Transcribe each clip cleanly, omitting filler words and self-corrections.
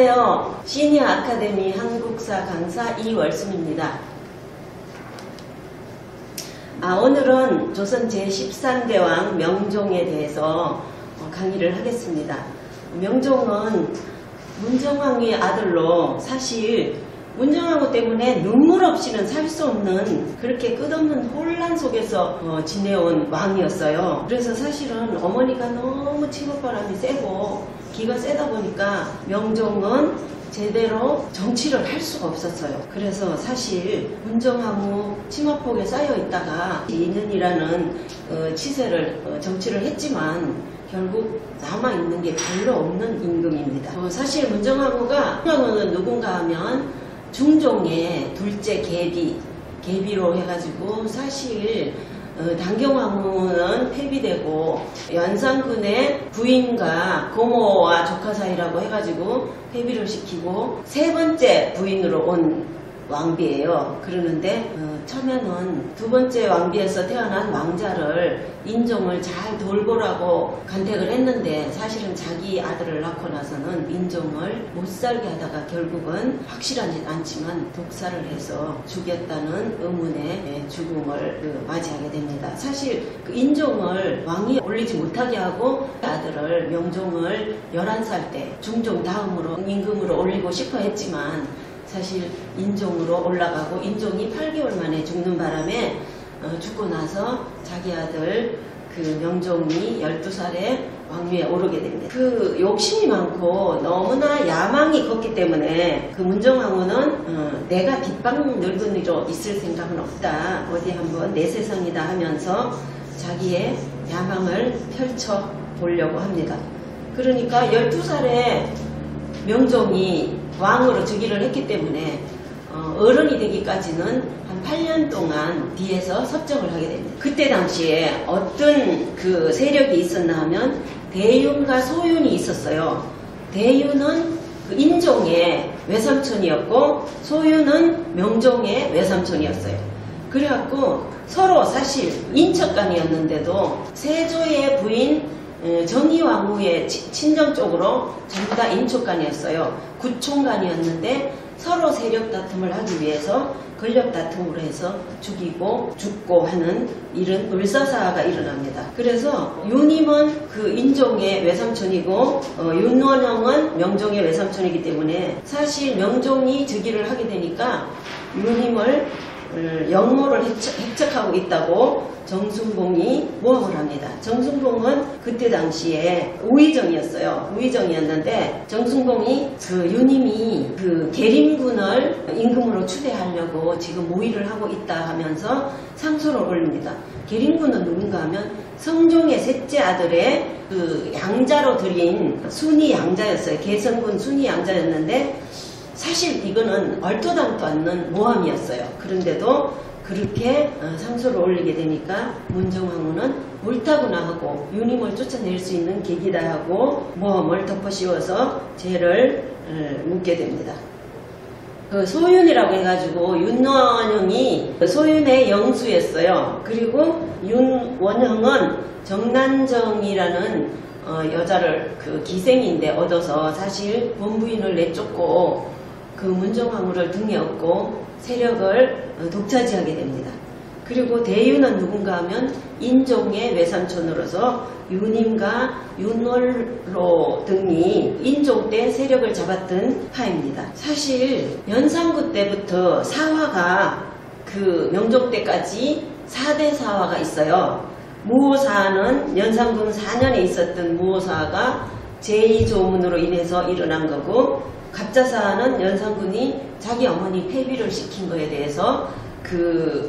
안녕하세요. 시니어 아카데미 한국사 강사 이월순입니다. 오늘은 조선 제13대왕 명종에 대해서 강의를 하겠습니다. 명종은 문정왕의 아들로 사실 문정왕후 때문에 눈물 없이는 살 수 없는 그렇게 끝없는 혼란 속에서 지내온 왕이었어요. 그래서 사실은 어머니가 너무 치맛바람이 세고 기가 세다 보니까 명종은 제대로 정치를 할 수가 없었어요. 그래서 사실 문정왕후 치마폭에 쌓여 있다가 2년이라는 치세를 정치를 했지만 결국 남아있는 게 별로 없는 임금입니다. 사실 문정왕후가 누군가 하면 중종의 둘째 계비로 해가지고 사실 단경왕후는 폐비되고 연산군의 부인과 고모와 조카 사이라고 해가지고 폐비를 시키고 세 번째 부인으로 온 왕비예요. 그러는데 처음에는 두 번째 왕비에서 태어난 왕자를 인종을 잘 돌보라고 간택을 했는데 사실은 자기 아들을 낳고 나서는 인종을 못 살게 하다가 결국은 확실하지 않지만 독살을 해서 죽였다는 의문의 죽음을 맞이하게 됩니다. 사실 그 인종을 왕위에 올리지 못하게 하고 아들을 명종을 11살 때 중종 다음으로 임금으로 올리고 싶어 했지만 사실 인종으로 올라가고 인종이 8개월 만에 죽는 바람에 죽고 나서 자기 아들 그 명종이 12살에 왕위에 오르게 됩니다. 그 욕심이 많고 너무나 야망이 컸기 때문에 그 문정왕후는 내가 뒷방 늙은이로 있을 생각은 없다. 어디 한번 내 세상이다 하면서 자기의 야망을 펼쳐 보려고 합니다. 그러니까 12살에 명종이 왕으로 즉위를 했기 때문에 어른이 되기까지는 한 8년 동안 뒤에서 섭정을 하게 됩니다. 그때 당시에 어떤 그 세력이 있었나 하면 대윤과 소윤이 있었어요. 대윤은 그 인종의 외삼촌이었고 소윤은 명종의 외삼촌이었어요. 그래갖고 서로 사실 인척간이었는데도 세조의 부인 정의왕후의 친정 쪽으로 전부 다 인척간이었어요. 구총간이었는데 서로 세력 다툼을 하기 위해서 권력 다툼으로 해서 죽이고 죽고 하는 일은 을사사화가 일어납니다. 그래서 윤임은 그 인종의 외삼촌이고 윤원영은 명종의 외삼촌이기 때문에 사실 명종이 즉위를 하게 되니까 윤임을 영모를 획책하고 있다고 정순봉이 모함을 합니다. 정순봉은 그때 당시에 우의정이었어요. 우의정이었는데 정순봉이 그 윤임이 그 계림군을 임금으로 추대하려고 지금 모의를 하고 있다 하면서 상소를 올립니다. 계림군은 누군가 하면 성종의 셋째 아들의 그 양자로 들인 순위 양자였어요. 개성군 순위 양자였는데 사실 이거는 얼토당토 않는 모함이었어요. 그런데도 그렇게 상소를 올리게 되니까 문정왕후는 옳다구나 하고 윤임을 쫓아낼 수 있는 계기다 하고 모함을 덮어씌워서 죄를 묻게 됩니다. 그 소윤이라고 해가지고 윤원영이 소윤의 영수였어요. 그리고 윤원영은 정난정이라는 여자를 그 기생인데 얻어서 사실 본부인을 내쫓고 그 문정왕후를 등에 업고 세력을 독차지하게 됩니다. 그리고 대윤은 누군가 하면 인종의 외삼촌으로서 윤임과 윤월로 등이 인종 때 세력을 잡았던 파입니다. 사실 연산군 때부터 사화가 그 명종 때까지 4대 사화가 있어요. 무호사는 연산군 4년에 있었던 무호사가 제2조문으로 인해서 일어난 거고 갑자사는 연산군이 자기 어머니 폐비를 시킨 거에 대해서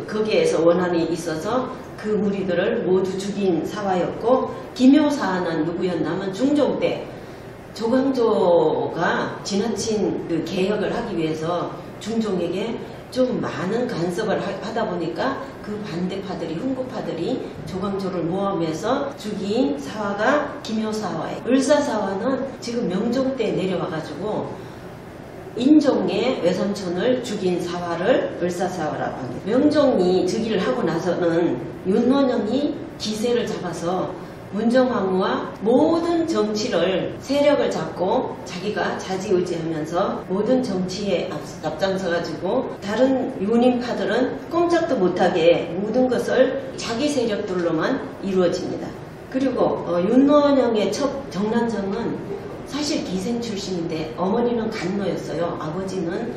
거기에서 원한이 있어서 그 무리들을 모두 죽인 사화였고 기묘사는 누구였냐면 중종 때 조광조가 지나친 그 개혁을 하기 위해서 중종에게 좀 많은 간섭을 하다 보니까 그 반대파들이 흥부파들이 조광조를 모함해서 죽인 사화가 기묘사화예요. 을사사화는 지금 명종 때 내려와가지고 인종의 외삼촌을 죽인 사화를 을사사화라고 합니다. 명종이 즉위를 하고 나서는 윤원영이 기세를 잡아서 문정왕후와 모든 정치를 세력을 잡고 자기가 좌지우지하면서 모든 정치에 앞장서가지고 다른 유님파들은 꼼짝도 못하게 모든 것을 자기 세력들로만 이루어집니다. 그리고 윤원영의 첫 정난정은 사실 기생 출신인데 어머니는 간노였어요. 아버지는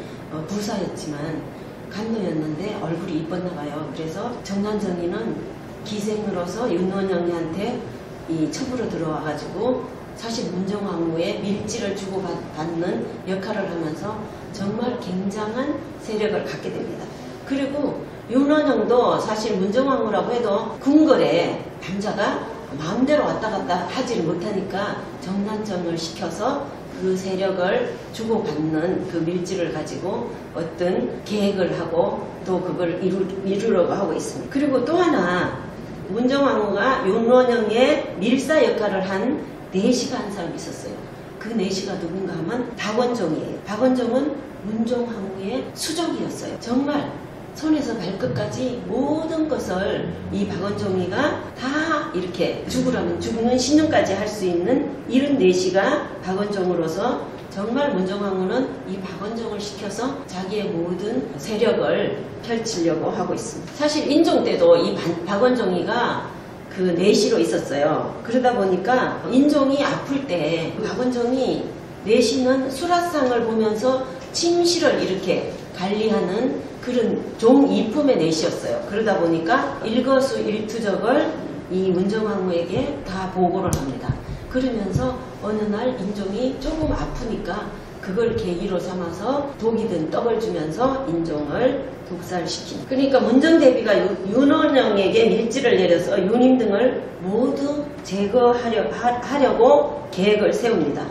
부사였지만 간노였는데 얼굴이 이뻤나 봐요. 그래서 정난정이는 기생으로서 윤원영이한테 이 첩으로 들어와가지고 사실 문정왕후의 밀지를 주고받는 역할을 하면서 정말 굉장한 세력을 갖게 됩니다. 그리고 윤원영도 사실 문정왕후라고 해도 궁궐에 남자가 마음대로 왔다 갔다 하지를 못하니까 정난정을 시켜서 그 세력을 주고받는 그 밀지를 가지고 어떤 계획을 하고 또 그걸 이루려고 하고 있습니다. 그리고 또 하나 문정왕후가 윤원영의 밀사 역할을 한 내시가 한 사람이 있었어요. 그 내시가 누군가 하면 박원종이에요. 박원종은 문정왕후의 수족이었어요. 정말 손에서 발끝까지 모든 것을 이 박원종이가 다 이렇게 죽으라면 죽는 신용까지 할 수 있는 이런 내시가 박원종으로서 정말 문정왕후는 이 박원종을 시켜서 자기의 모든 세력을 펼치려고 하고 있습니다. 사실 인종 때도 이 박원종이가 그 내시로 있었어요. 그러다 보니까 인종이 아플 때 박원종이 내시는 수라상을 보면서 침실을 이렇게 관리하는 그런 종 이품의 내시였어요. 그러다 보니까 일거수일투족을 이 문정왕후에게 다 보고를 합니다. 그러면서 어느 날 인종이 조금 아프니까 그걸 계기로 삼아서 독이 든 떡을 주면서 인종을 독살시킵니다. 그러니까 문정대비가 윤원영에게 밀지를 내려서 윤임 등을 모두 제거하려고 계획을 세웁니다.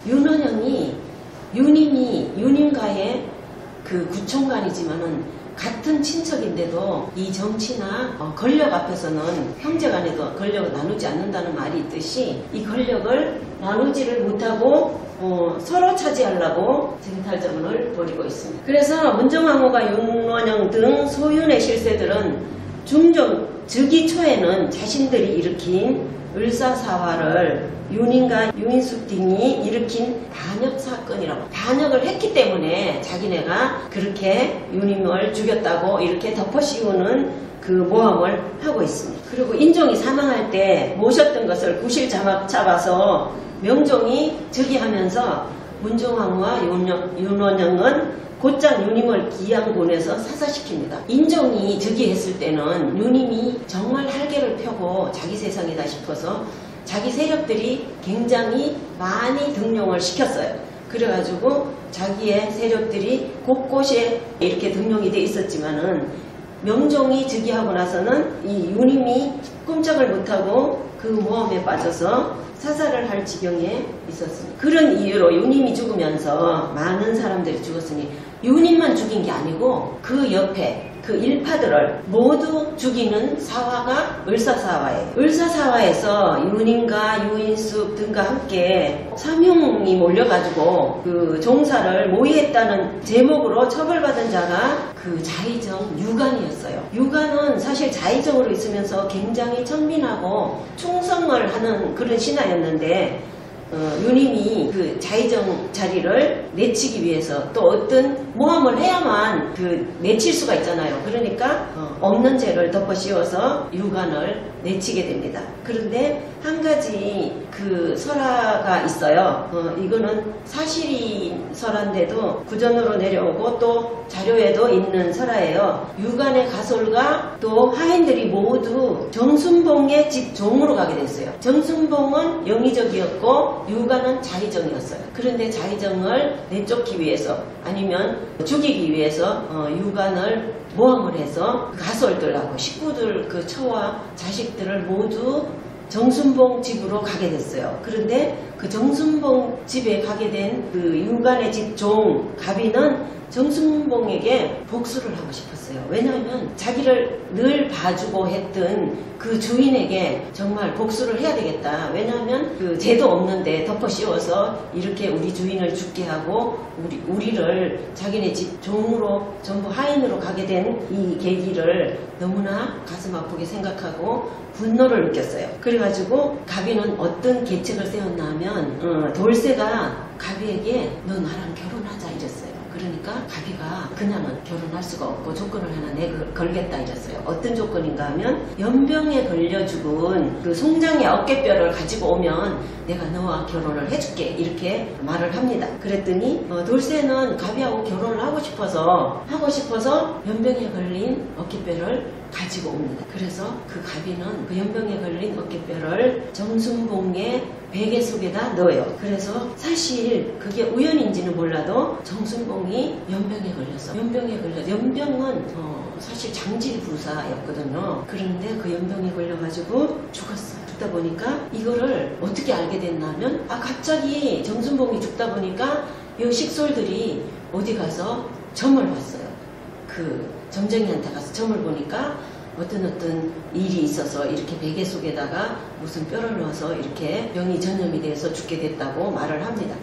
윤원영이 윤임과의 그 구총관이지만은 같은 친척인데도 이 정치나 권력 앞에서는 형제간에도 권력을 나누지 않는다는 말이 있듯이 이 권력을 나누지를 못하고 서로 차지하려고 쟁탈전을 벌이고 있습니다. 그래서 문정왕후가 윤원영 등 소윤의 실세들은 중종 즉위 초에는 자신들이 일으킨 을사사화를 윤인과 유인숙 등이 일으킨 반역사건이라고 반역을 했기 때문에 자기네가 그렇게 윤임을 죽였다고 이렇게 덮어씌우는 그 모함을 하고 있습니다. 그리고 인종이 사망할 때 모셨던 것을 구실 잡아서 명종이 즉위하면서 문정왕후와 윤원영은 곧장 윤임을 기양 보내서 사사시킵니다. 인종이 즉위했을 때는 윤임이 정말 활개를 펴고 자기 세상이다 싶어서 자기 세력들이 굉장히 많이 등용을 시켰어요. 그래가지고 자기의 세력들이 곳곳에 이렇게 등용이 돼 있었지만은 명종이 즉위하고 나서는 이 윤임이 꼼짝을 못하고 그 모함에 빠져서 사살을 할 지경에 있었습니다. 그런 이유로 윤임이 죽으면서 많은 사람들이 죽었으니 윤임만 죽인 게 아니고 그 옆에 그 일파들을 모두 죽이는 사화가 을사사화예요. 을사사화에서 윤임과 유인숙 등과 함께 삼흉이 몰려가지고 그 종사를 모의했다는 제목으로 처벌받은 자가 그 자의정 유관이었어요. 유관은 사실 자의정으로 있으면서 굉장히 천민하고 충성을 하는 그런 신하였는데 윤임이 그 자의정 자리를 내치기 위해서 또 어떤 모함을 해야만 그 내칠 수가 있잖아요. 그러니까 없는 죄를 덮어씌워서 유관을 내치게 됩니다. 그런데 한 가지 그 설화가 있어요. 이거는 사실인 설화인데도 구전으로 내려오고 또 자료에도 있는 설화예요. 유관의 가솔과 또 하인들이 모두 정순봉의 집 종으로 가게 됐어요. 정순봉은 영의적이었고 유관은 자의정이었어요. 그런데 자의정을 내쫓기 위해서 아니면 죽이기 위해서 유관을 모함을 해서 가솔들하고 식구들 그 처와 자식들을 모두 정순봉 집으로 가게 됐어요. 그런데 그 정순봉 집에 가게 된 그 유관의 집 종 가비는 정순봉에게 복수를 하고 싶었어요. 왜냐하면 자기를 늘 봐주고 했던 그 주인에게 정말 복수를 해야 되겠다. 왜냐하면 그 죄도 없는데 덮어 씌워서 이렇게 우리 주인을 죽게 하고 우리를 자기네 집 종으로 전부 하인으로 가게 된 이 계기를 너무나 가슴 아프게 생각하고 분노를 느꼈어요. 그래가지고 가비는 어떤 계책을 세웠나 하면 돌쇠가 가비에게 너 나랑 결혼하자 이랬어요. 그러니까 가비가 그냥은 결혼할 수가 없고 조건을 하나 걸겠다 이랬어요. 어떤 조건인가 하면 연병에 걸려 죽은 그 송장의 어깨뼈를 가지고 오면 내가 너와 결혼을 해줄게 이렇게 말을 합니다. 그랬더니 돌쇠는 가비하고 결혼을 하고 싶어서 연병에 걸린 어깨뼈를 가지고 옵니다. 그래서 그 가비는 그 연병에 걸린 어깨뼈를 정순봉의 베개 속에다 넣어요. 그래서 사실 그게 우연인지는 몰라도 정순봉이 연병에 걸렸어. 연병은 사실 장질부사였거든요. 그런데 그 연병에 걸려가지고 죽었어요. 죽다 보니까 이거를 어떻게 알게 됐냐면 갑자기 정순봉이 죽다 보니까 이 식솔들이 어디 가서 점을 봤어요. 그 점쟁이한테 가서 점을 보니까 어떤 일이 있어서 이렇게 베개 속에다가 무슨 뼈를 넣어서 이렇게 병이 전염이 돼서 죽게 됐다고 말을 합니다.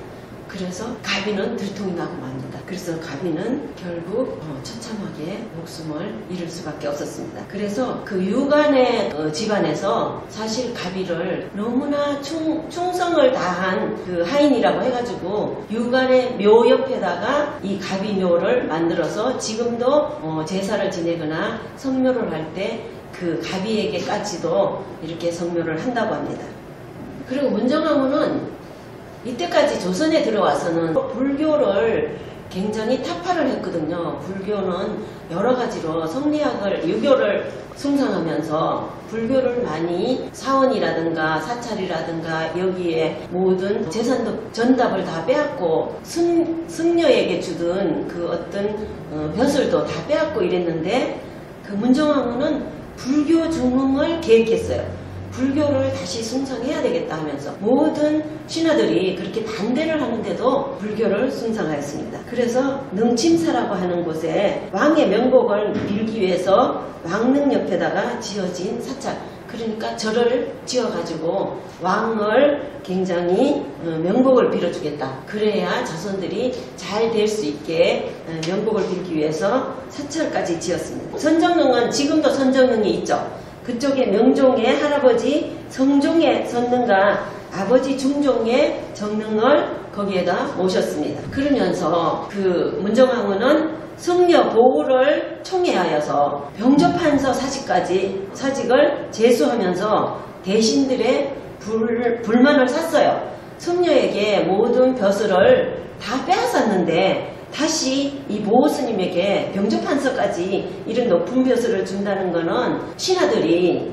그래서 가비는 들통이 나고 맙니다. 그래서 가비는 결국 처참하게 목숨을 잃을 수밖에 없었습니다. 그래서 그 유관의 집안에서 사실 가비를 너무나 충성을 다한 그 하인이라고 해가지고 유관의 묘 옆에다가 이 가비묘를 만들어서 지금도 제사를 지내거나 성묘를 할 때 그 가비에게까지도 이렇게 성묘를 한다고 합니다. 그리고 문정왕후는 이때까지 조선에 들어와서는 불교를 굉장히 타파를 했거든요. 불교는 여러 가지로 성리학을, 유교를 숭상하면서 불교를 많이 사원이라든가 사찰이라든가 여기에 모든 재산 전답을 다 빼앗고 승려에게 주던 그 어떤 벼슬도 다 빼앗고 이랬는데 그 문정왕후는 불교 중흥을 계획했어요. 불교를 다시 숭상해야 되겠다 하면서 모든 신하들이 그렇게 반대를 하는데도 불교를 숭상하였습니다. 그래서 능침사라고 하는 곳에 왕의 명복을 빌기 위해서 왕릉 옆에다가 지어진 사찰, 그러니까 절을 지어가지고 왕을 굉장히 명복을 빌어주겠다. 그래야 자손들이 잘 될 수 있게 명복을 빌기 위해서 사찰까지 지었습니다. 선정릉은 지금도 선정릉이 있죠. 그쪽에 명종의 할아버지 성종의 선릉과 아버지 중종의 정릉을 거기에다 모셨습니다. 그러면서 그 문정왕후는 승려 보호를 총애하여서 병조판서 사직을 제수하면서 대신들의 불만을 샀어요. 승려에게 모든 벼슬을 다 빼앗았는데 다시 이 보호스님에게 병조판서까지 이런 높은 벼슬을 준다는 것은 신하들이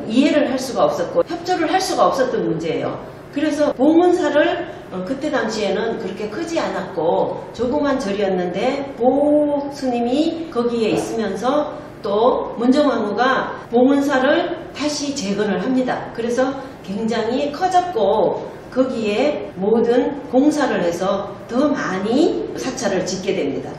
이해를 할 수가 없었고 협조를 할 수가 없었던 문제예요. 그래서 봉은사를 그때 당시에는 그렇게 크지 않았고 조그만 절이었는데 보호스님이 거기에 있으면서 또 문정왕후가 봉은사를 다시 재건을 합니다. 그래서 굉장히 커졌고 거기에 모든 공사를 해서 더 많이 사찰을 짓게 됩니다.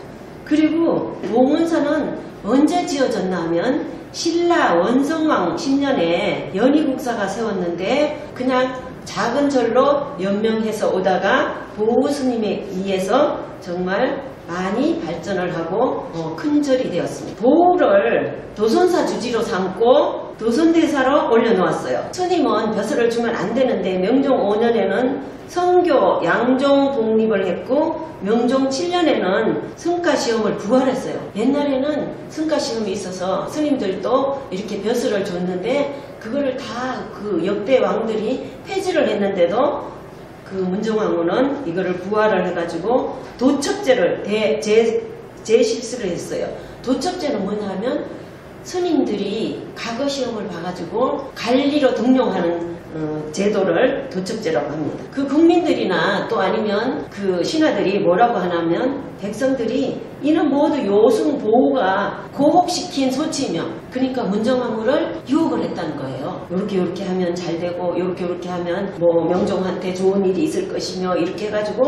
그리고 봉은사는 언제 지어졌나 하면 신라 원성왕 10년에 연희국사가 세웠는데 그냥 작은 절로 연명해서 오다가 보호스님에 의해서 정말 많이 발전을 하고 큰 절이 되었습니다. 보호를 도선사 주지로 삼고 도선대사로 올려놓았어요. 스님은 벼슬을 주면 안 되는데 명종 5년에는 성교 양종 독립을 했고 명종 7년에는 성가시험을 부활했어요. 옛날에는 성가시험이 있어서 스님들도 이렇게 벼슬을 줬는데 그거를 다 그 역대 왕들이 폐지를 했는데도 그 문정왕후는 이거를 부활을 해가지고 도첩제를 재실시를 했어요. 도첩제는 뭐냐 하면 스님들이 과거 시험을 봐가지고 관리로 등용하는 제도를 도첩제라고 합니다. 그 국민들이나 또 아니면 그 신하들이 뭐라고 하냐면 백성들이 이는 모두 요승 보호가 고혹시킨 소치며, 그러니까 문정왕후를 유혹을 했다는 거예요. 요렇게 하면 잘 되고 요렇게 하면 뭐 명종한테 좋은 일이 있을 것이며, 이렇게 해가지고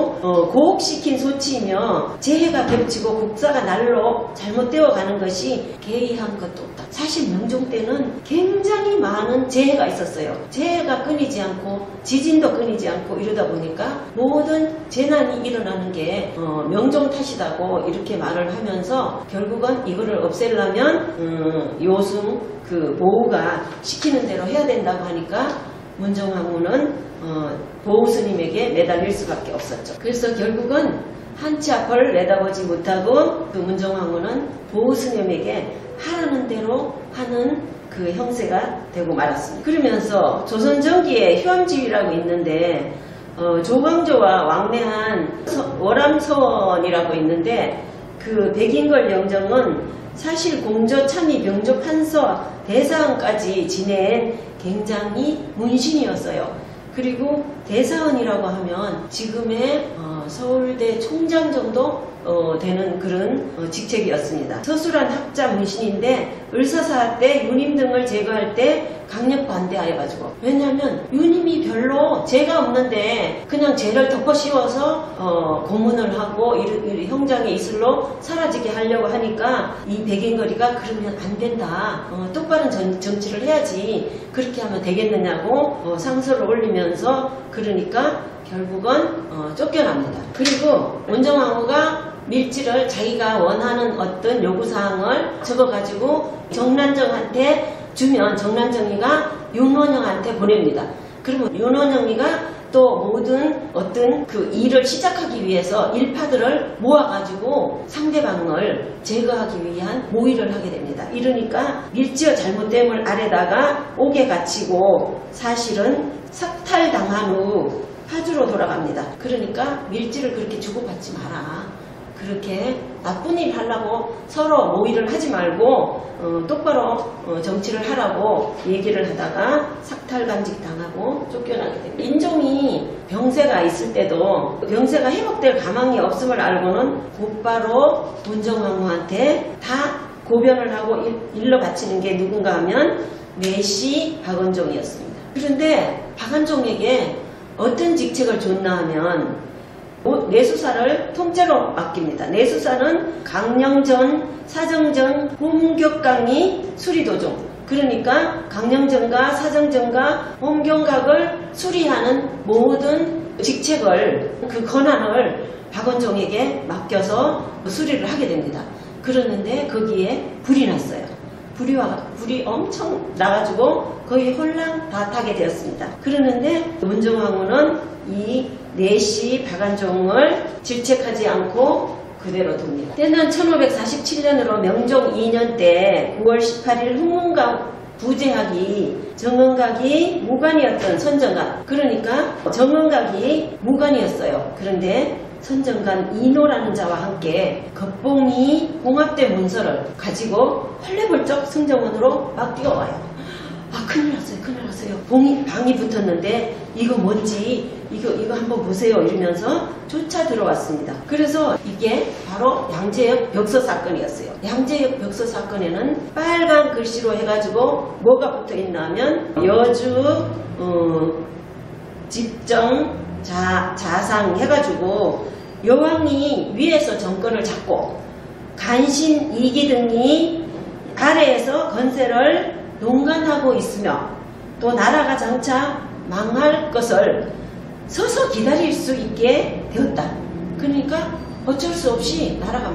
고혹시킨 소치이며 재해가 겹치고 국사가 날로 잘못되어 가는 것이 개의한 것도 없다. 사실 명종 때는 굉장히 많은 재해가 있었어요. 재해가 끊이지 않고 지진도 끊이지 않고 이러다 보니까 모든 재난이 일어나는 게 명종 탓이다고 이렇게 말을 하면서, 결국은 이거를 없애려면 요승 그 보호가 시키는 대로 해야 된다고 하니까 문정왕후는 보호스님에게 매달릴 수밖에 없었죠. 그래서 결국은 한치 앞을 내다보지 못하고 그 문정왕후는 보호스님에게 하라는 대로 하는 그 형세가 되고 말았습니다. 그러면서 조선 전기에 효암지위라고 있는데 조광조와 왕래한 월암서원이라고 있는데, 그 백인걸 영정은 사실 공조, 참의, 병조, 판서, 대사원까지 지낸 굉장히 문신이었어요. 그리고 대사원이라고 하면 지금의 서울대 총장 정도 되는 그런 직책이었습니다. 서술한 학자 문신인데 을사사 때 유님 등을 제거할 때 강력 반대하여가지고, 왜냐하면 유님이 별로 죄가 없는데 그냥 죄를 덮어 씌워서 고문을 하고 형장의 이슬로 사라지게 하려고 하니까 이 백인거리가 그러면 안 된다, 똑바른 정치를 해야지, 그렇게 하면 되겠느냐고 상서를 올리면서, 그러니까 결국은 쫓겨납니다. 그리고 문정왕후가 밀지를 자기가 원하는 어떤 요구사항을 적어가지고 정난정한테 주면 정난정이가 윤원영한테 보냅니다. 그러면 윤원영이가 또 모든 어떤 그 일을 시작하기 위해서 일파들을 모아가지고 상대방을 제거하기 위한 모의를 하게 됩니다. 이러니까 밀지의 잘못됨을 아래다가 옥에 갇히고 사실은 삭탈당한 후 파주로 돌아갑니다. 그러니까 밀지를 그렇게 주고받지 마라, 그렇게 나쁜 일 하려고 서로 모의를 하지 말고 똑바로 정치를 하라고 얘기를 하다가 삭탈간직 당하고 쫓겨나게 됩니다. 인종이 병세가 있을 때도 병세가 회복될 가망이 없음을 알고는 곧바로 문정왕후한테 다 고변을 하고 일러 바치는 게 누군가 하면 내시 박원종이었습니다. 그런데 박원종에게 어떤 직책을 줬나 하면 내수사를 통째로 맡깁니다. 내수사는 강령전, 사정전, 홍격강이 수리도종, 그러니까 강령전과 사정전과 홍경각을 수리하는 모든 직책을, 그 권한을 박원종에게 맡겨서 수리를 하게 됩니다. 그러는데 거기에 불이 났어요. 불이 엄청 나가지고 거의 홀랑다타게 되었습니다. 그러는데 문정왕후는 이 내시 박원종을 질책하지 않고 그대로 둡니다. 때는 1547년으로 명종 2년 때 9월 18일 흥문각 부재학이 정은각이 무관이었던 선정각, 그러니까 정은각이 무관이었어요. 그런데 선정관 이노라는 자와 함께 겉봉이 봉합된 문서를 가지고 헐레벌쩍 승정원으로 막 뛰어와요. 아, 큰일 났어요. 방이 붙었는데 이거 뭔지 이거 한번 보세요 이러면서 쫓아 들어왔습니다. 그래서 이게 바로 양재역 벽서 사건이었어요. 양재역 벽서 사건에는 빨간 글씨로 해가지고 뭐가 붙어 있나 하면 여주 집정 자상 해가지고 여왕이 위에서 정권을 잡고 간신 이기 등이 아래에서 건세를 농간하고 있으며 또 나라가 장차 망할 것을 서서 기다릴 수 있게 되었다. 그러니까 어쩔 수 없이 나라가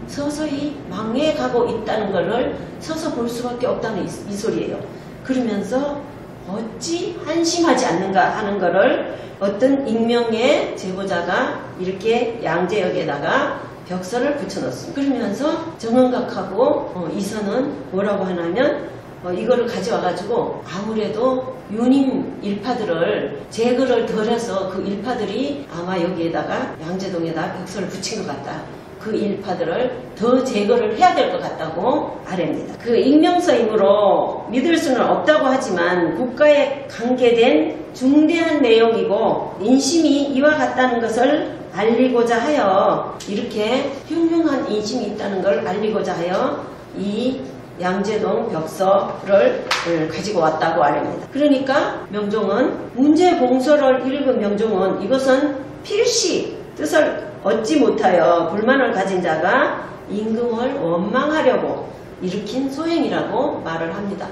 서서히 망해가고 있다는 것을 서서 볼 수밖에 없다는 이 소리예요. 그러면서 어찌 한심하지 않는가 하는 것을 어떤 익명의 제보자가 이렇게 양재역에다가 벽서를 붙여놓습니다. 그러면서 정은각하고 이선은 뭐라고 하냐면 이거를 가져와가지고 아무래도 유님 일파들을 제거를 덜 해서 그 일파들이 아마 여기에다가 양재동에다 벽서를 붙인 것 같다. 그 일파들을 더 제거를 해야 될 것 같다고 아뢰입니다. 그 익명서이므로 믿을 수는 없다고 하지만 국가에 관계된 중대한 내용이고 인심이 이와 같다는 것을 알리고자 하여 이렇게 흉흉한 인심이 있다는 걸 알리고자 하여 이 양재동 벽서를 가지고 왔다고 말합니다. 그러니까 명종은 문제공서를 읽은 명종은 이것은 필시 뜻을 얻지 못하여 불만을 가진 자가 임금을 원망하려고 일으킨 소행이라고 말을 합니다.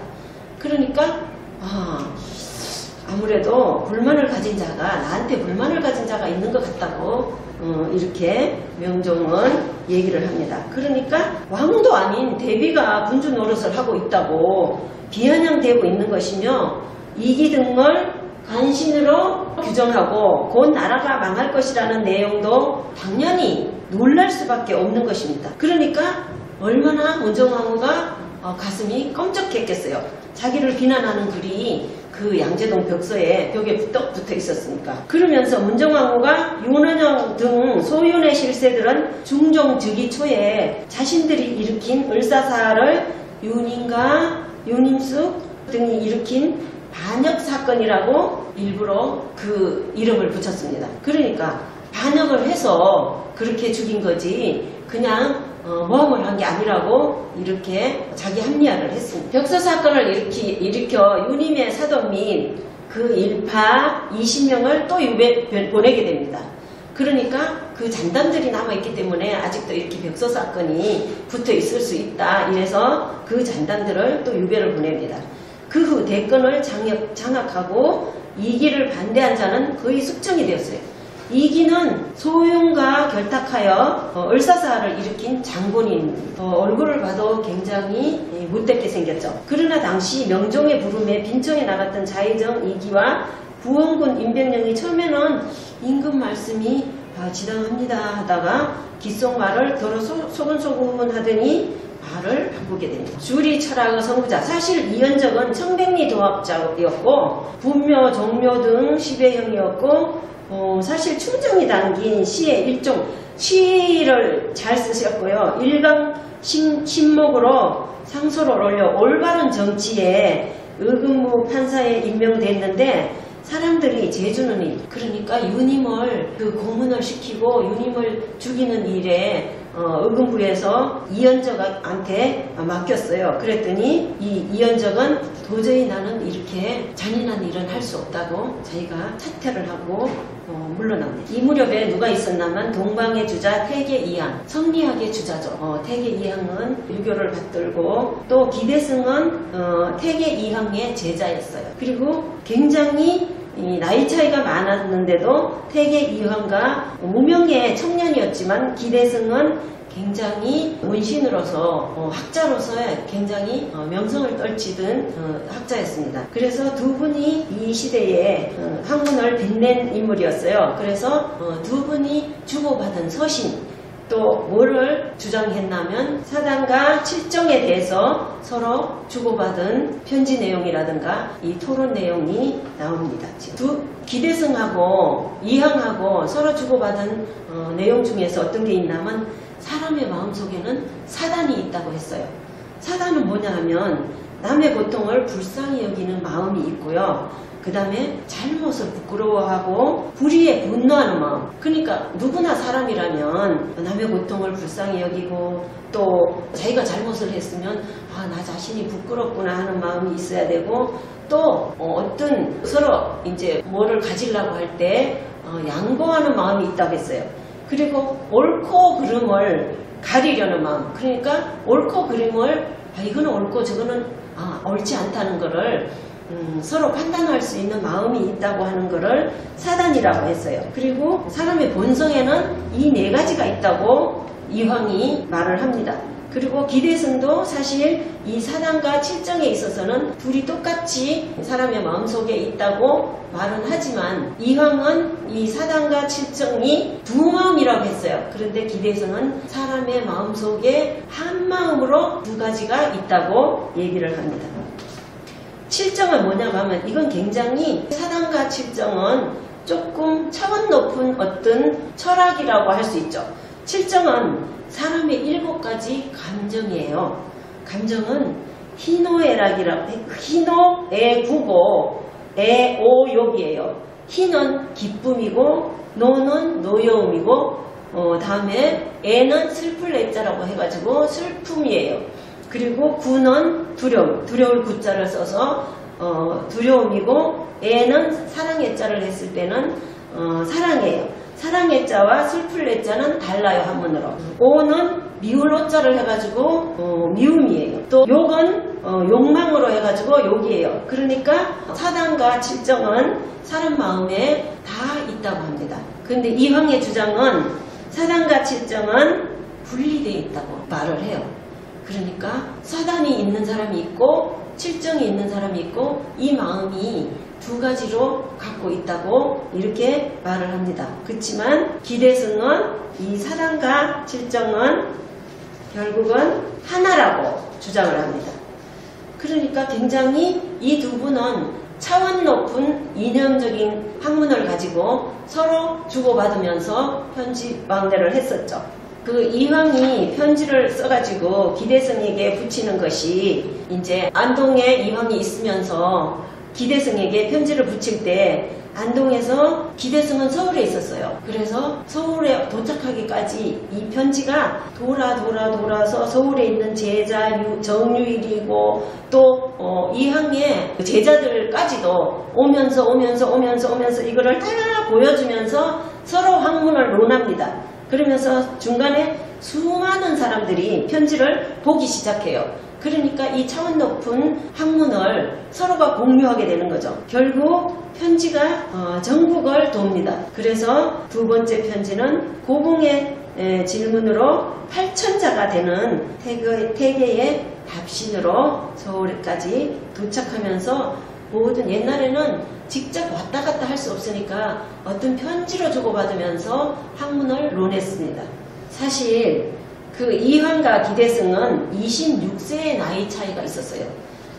그러니까 아무래도 불만을 가진 자가 나한테 불만을 가진 자가 있는 것 같다고 이렇게 명종은 얘기를 합니다. 그러니까 왕도 아닌 대비가 군주 노릇을 하고 있다고 비아냥대고 있는 것이며 이기등을 간신으로 규정하고 곧 나라가 망할 것이라는 내용도 당연히 놀랄 수밖에 없는 것입니다. 그러니까 얼마나 문정왕후가 가슴이 껌쩍했겠어요. 자기를 비난하는 글이 그 양재동 벽에 붙어 있었으니까. 그러면서 문정왕후가 윤원영 등 소윤의 실세들은 중종 즉위 초에 자신들이 일으킨 을사사를 윤인가 윤임숙 등이 일으킨 반역 사건이라고 일부러 그 이름을 붙였습니다. 그러니까 반역을 해서 그렇게 죽인 거지 그냥 모함을 한 게 아니라고 이렇게 자기 합리화를 했습니다. 벽서 사건을 일으켜 윤임의 사돈 및 그 일파 20명을 또 유배 보내게 됩니다. 그러니까 그 잔담들이 남아있기 때문에 아직도 이렇게 벽서 사건이 붙어 있을 수 있다. 이래서 그 잔담들을 또 유배를 보냅니다. 그 후 대권을 장악하고 이기를 반대한 자는 거의 숙청이 되었어요. 이기는 소윤과 결탁하여 을사사를 일으킨 장본인, 얼굴을 봐도 굉장히 못되게 생겼죠. 그러나 당시 명종의 부름에 빈청에 나갔던 자의정 이기와 부원군 임병령이 처음에는 임금 말씀이 지당합니다 하다가 귓속말을 더러 소근소근 하더니 말을 바꾸게 됩니다. 주리 철학의 선구자, 사실 이현적은 청백리 도합자였고 분묘, 종묘 등 10회형이었고 사실 충정이 담긴 시의 일종 시를 잘 쓰셨고요. 일강 신목으로 상소를 올려 올바른 정치에 의금부 판사에 임명됐는데 사람들이 재주는 일, 그러니까 윤임을 그 고문을 시키고 윤임을 죽이는 일에 의금부에서 이현적한테 맡겼어요. 그랬더니 이 이현적은 도저히 나는 이렇게 잔인한 일은 할 수 없다고 자기가 사퇴를 하고 물러납니다. 이 무렵에 누가 있었냐면 동방의 주자 태계 이항, 성리학의 주자죠. 태계 이항은 유교를 받들고 또 기대승은 태계 이항의 제자였어요. 그리고 굉장히 나이 차이가 많았는데도 태계 이항과 무명의 청년이었지만 기대승은 굉장히 문신으로서 학자로서 굉장히 명성을 떨치던 학자였습니다. 그래서 두 분이 이 시대에 학문을 빛낸 인물이었어요. 그래서 두 분이 주고받은 서신, 또 뭐를 주장했냐면 사단과 칠정에 대해서 서로 주고받은 편지 내용이라든가 이 토론 내용이 나옵니다. 기대승하고 이항하고 서로 주고받은 내용 중에서 어떤 게 있냐면 사람의 마음속에는 사단이 있다고 했어요. 사단은 뭐냐 하면 남의 고통을 불쌍히 여기는 마음이 있고요. 그 다음에 잘못을 부끄러워하고 불의에 분노하는 마음. 그러니까 누구나 사람이라면 남의 고통을 불쌍히 여기고 또 자기가 잘못을 했으면 나 자신이 부끄럽구나 하는 마음이 있어야 되고 또 어떤 서로 이제 뭐를 가지려고 할 때 양보하는 마음이 있다고 했어요. 그리고 옳고 그름을 가리려는 마음. 그러니까 옳고 그름을 이거는 옳고 저거는 옳지 않다는 거를 서로 판단할 수 있는 마음이 있다고 하는 것을 사단이라고 했어요. 그리고 사람의 본성에는 이 네 가지가 있다고 이황이 말을 합니다. 그리고 기대승도 사실 이 사단과 칠정에 있어서는 둘이 똑같이 사람의 마음속에 있다고 말은 하지만 이황은 이 사단과 칠정이 두 마음이라고 했어요. 그런데 기대승은 사람의 마음속에 한 마음으로 두 가지가 있다고 얘기를 합니다. 칠정은 뭐냐고 하면 이건 굉장히 사단과 칠정은 조금 차원 높은 어떤 철학이라고 할 수 있죠. 칠정은 사람의 7가지 감정이에요. 감정은 희노애락이라고, 희노애구고 애오욕이에요. 희는 기쁨이고 노는 노여움이고 다음에 애는 슬플 애자라고 해가지고 슬픔이에요. 그리고 구는 두려움, 두려울 구자를 써서 두려움이고 애는 사랑 애자를 했을 때는 사랑이에요. 사랑 애자와 슬플 애자는 달라요. 한문으로. 오는 미울 오자를 해가지고 미움이에요. 또 욕은 욕망으로 해가지고 욕이에요. 그러니까 사단과 칠정은 사람 마음에 다 있다고 합니다. 근데 이황의 주장은 사단과 칠정은 분리되어 있다고 말을 해요. 그러니까 사단이 있는 사람이 있고 칠정이 있는 사람이 있고 이 마음이 두 가지로 갖고 있다고 이렇게 말을 합니다. 그렇지만 기대승은 이 사단과 칠정은 결국은 하나라고 주장을 합니다. 그러니까 굉장히 이 두 분은 차원 높은 이념적인 학문을 가지고 서로 주고받으면서 편지 왕래를 했었죠. 그 이황이 편지를 써가지고 기대승에게 붙이는 것이 이제 안동에 이황이 있으면서 기대승에게 편지를 붙일 때 안동에서 기대승은 서울에 있었어요. 그래서 서울에 도착하기까지 이 편지가 돌아서 서울에 있는 제자 정유일이고 또 이황의 제자들까지도 오면서 이거를 다 보여주면서 서로 학문을 논합니다. 그러면서 중간에 수많은 사람들이 편지를 보기 시작해요. 그러니까 이 차원 높은 학문을 서로가 공유하게 되는 거죠. 결국 편지가 전국을 돕니다. 그래서 두 번째 편지는 고궁의 질문으로 8천자가 되는 태계의 답신으로 서울까지 도착하면서 모든 옛날에는 직접 왔다 갔다 할 수 없으니까 어떤 편지로 주고받으면서 학문을 논했습니다. 사실 그 이황과 기대승은 26세의 나이 차이가 있었어요.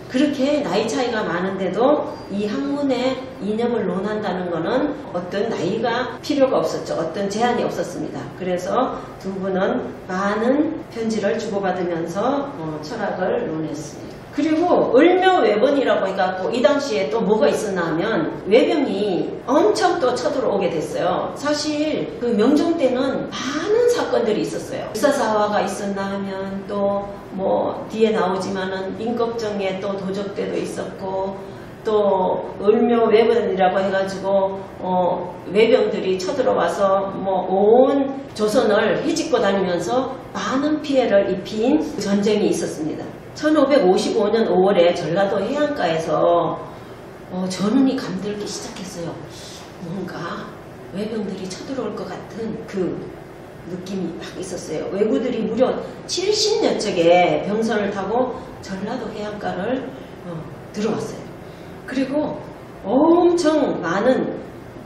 그렇게 나이 차이가 많은데도 이 학문의 이념을 논한다는 것은 어떤 나이가 필요가 없었죠. 어떤 제한이 없었습니다. 그래서 두 분은 많은 편지를 주고받으면서 철학을 논했습니다. 그리고 을묘외번이라고 해갖고 이 당시에 또 뭐가 있었나 하면 외병이 엄청 또 쳐들어오게 됐어요. 사실 그 명종 때는 많은 사건들이 있었어요. 불사사화가 있었나 하면 또 뭐 뒤에 나오지만은 임꺽정에 또 도적대도 있었고 또 을묘외번이라고 해가지고 외병들이 쳐들어와서 뭐 온 조선을 헤집고 다니면서 많은 피해를 입힌 전쟁이 있었습니다. 1555년 5월에 전라도 해안가에서 전운이 감들기 시작했어요. 뭔가 외병들이 쳐들어올 것 같은 그 느낌이 막 있었어요. 왜구들이 무려 70여 척의 병선을 타고 전라도 해안가를 들어왔어요. 그리고 엄청 많은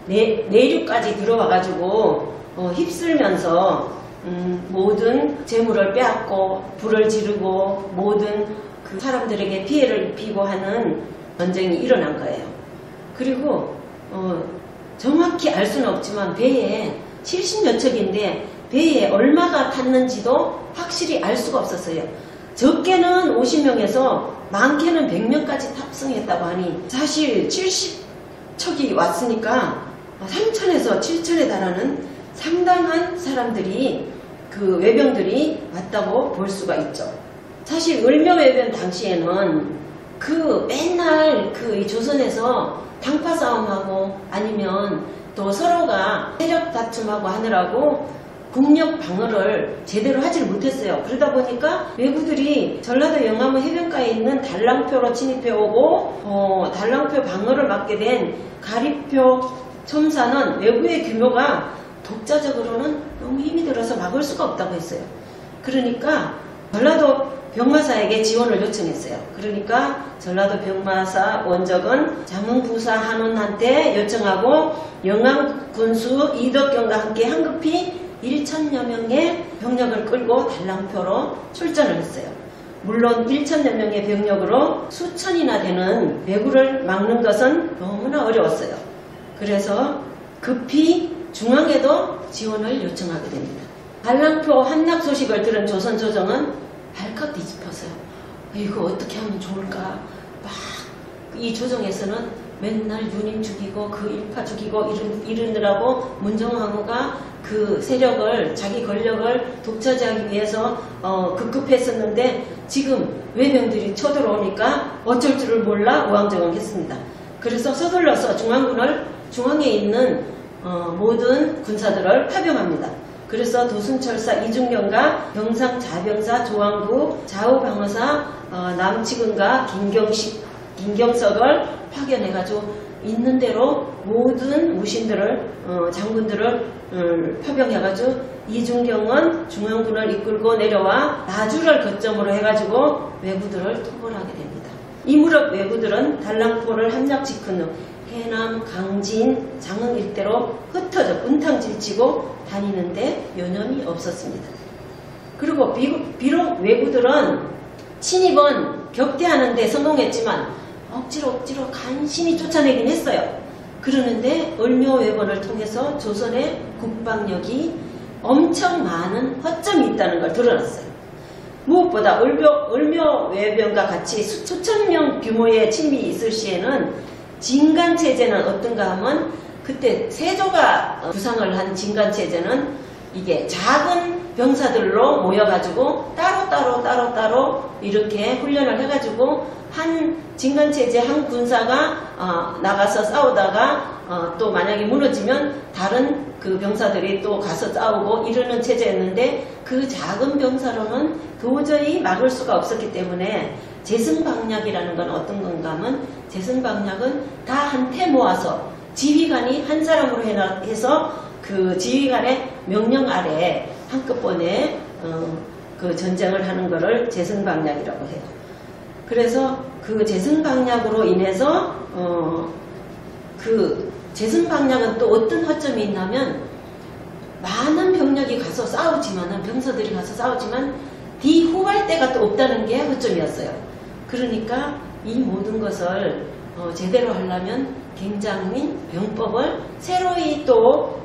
내륙까지 들어와가지고 휩쓸면서 모든 재물을 빼앗고 불을 지르고 모든 그 사람들에게 피해를 입히고 하는 전쟁이 일어난 거예요. 그리고 정확히 알 수는 없지만 배에 70여 척인데 배에 얼마가 탔는지도 확실히 알 수가 없었어요. 적게는 50명에서 많게는 100명까지 탑승했다고 하니 사실 70척이 왔으니까 3천에서 7천에 달하는 상당한 사람들이 그 외병들이 왔다고 볼 수가 있죠. 사실 을묘외변 당시에는 그 맨날 그 이 조선에서 당파 싸움하고 아니면 또 서로가 세력 다툼하고 하느라고 국력 방어를 제대로 하지를 못했어요. 그러다 보니까 외구들이 전라도 영암의 해변가에 있는 달랑표로 침입해 오고 달랑표 방어를 맡게 된 가리표 첨사는 외구의 규모가 독자적으로는 너무 힘이 들어서 막을 수가 없다고 했어요. 그러니까 전라도 병마사에게 지원을 요청했어요. 그러니까 전라도 병마사 원적은 장흥부사 한원한테 요청하고 영암군수 이덕경과 함께 황급히 1천여 명의 병력을 끌고 달랑표로 출전을 했어요. 물론 1천여 명의 병력으로 수천이나 되는 왜구를 막는 것은 너무나 어려웠어요. 그래서 급히 중앙에도 지원을 요청하게 됩니다. 달랑표 함락 소식을 들은 조선 조정은 발칵 뒤집혔어요. 이거 어떻게 하면 좋을까? 막 이 조정에서는 맨날 누님 죽이고 그 일파 죽이고 이러느라고 문정왕후가 그 세력을 자기 권력을 독차지하기 위해서 급급했었는데 지금 외병들이 쳐들어오니까 어쩔 줄을 몰라 우왕좌왕 했습니다. 그래서 서둘러서 중앙에 있는 모든 군사들을 파병합니다. 그래서 도순철사 이중령과 병상 자병사 조왕구 좌우방어사 남치근과 김경석을 파견해가지고 있는 대로 모든 무신들을 장군들을 파병해가지고 이중경은 중앙군을 이끌고 내려와 나주를 거점으로 해가지고 왜구들을 토벌하게 됩니다. 이 무렵 왜구들은 달랑포를 함락 직후 해남, 강진, 장흥 일대로 흩어져 분탕질치고 다니는데 여념이 없었습니다. 그리고 비록 왜구들은 친입은 격퇴하는 데 성공했지만 억지로 간신히 쫓아내긴 했어요. 그러는데 을묘외번을 통해서 조선의 국방력이 엄청 많은 허점이 있다는 걸 드러났어요. 무엇보다 을묘외변과 같이 수천 명 규모의 침입이 있을 시에는 진간체제는 어떤가 하면 그때 세조가 구상을 한 진간체제는 이게 작은 병사들로 모여가지고 따로 이렇게 훈련을 해가지고 한 진간체제 한 군사가 나가서 싸우다가 또 만약에 무너지면 다른 그 병사들이 또 가서 싸우고 이러는 체제였는데 그 작은 병사로는 도저히 막을 수가 없었기 때문에 재승방략이라는 건 어떤 건가 하면 재승방략은 다 한테 모아서 지휘관이 한 사람으로 해서 그 지휘관의 명령 아래 한꺼번에 그 전쟁을 하는 거를 재승방략이라고 해요. 그래서 그 재승방략으로 인해서 그 재승방략은 또 어떤 허점이 있냐면 많은 병력이 가서 싸우지만은 병사들이 가서 싸우지만 뒤후할 데가 또 없다는 게 허점이었어요. 그러니까 이 모든 것을 제대로 하려면 굉장히 병법을 새로이 또